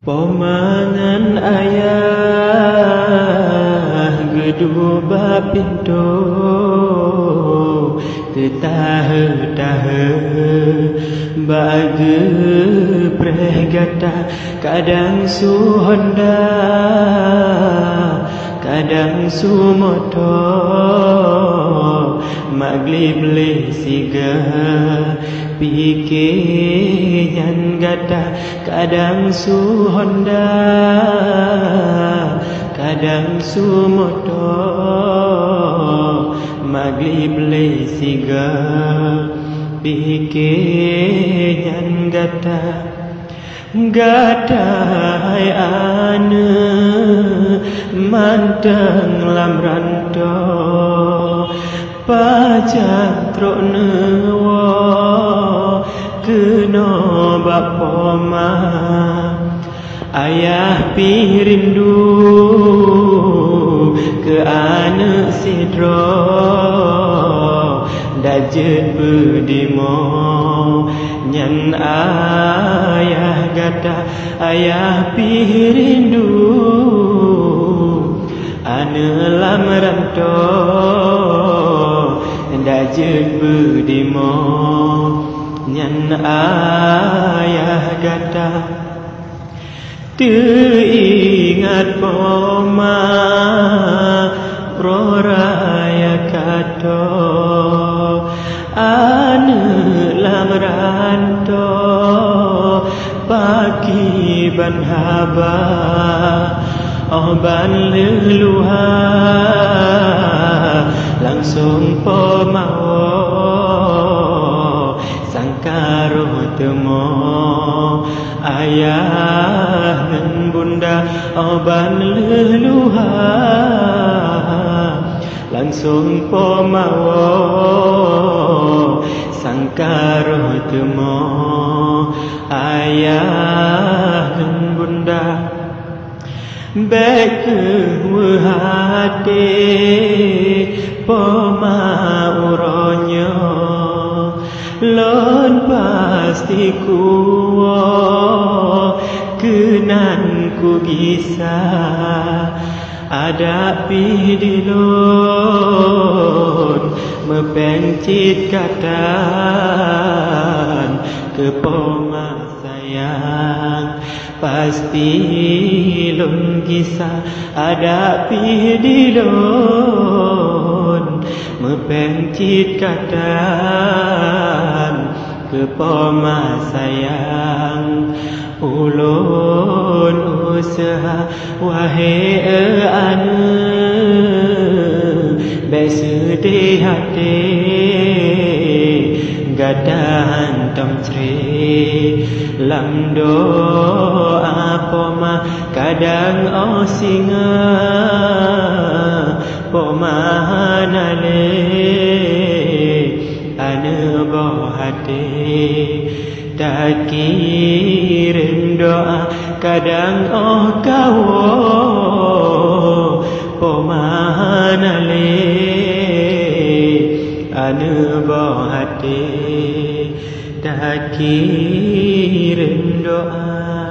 Pomangan ayah geduba pintu tetah-tahe bage preh gata kadang su Honda kadang su motor maglib le siga pikir yang gata kadang su Honda kadang su motor maglib le siga pikir yang gata gata hai ane manteng lam rantau pajan trok newo kena bapa ma ayah pi rindu ke anak sidro dajet bedimo nyan ayah gata ayah pi rindu anak lam rantau dajet bedimo nyan ayah gata teringat poma proraya kato ane lam rantau pagi ban haba oban leluha langsung pomawo sangkaro temo ayah dan bunda oban leluha langsung pomawo sangkaro temo ayah dan bunda baik hati poma uronyo lon pasti kuwo kenan ku gisa ada pi di lon mepencit katan ke poma sayang pasti lon gisa ada pi di lon mepencit katan ke poma sayang ulun usaha wahai ane besedih hati gadahan tomcre lam doa poma kadang osinga poma hanale ane boh hati tak kirim doa kadang kawo pomanale ane boh hati tak kirim doa.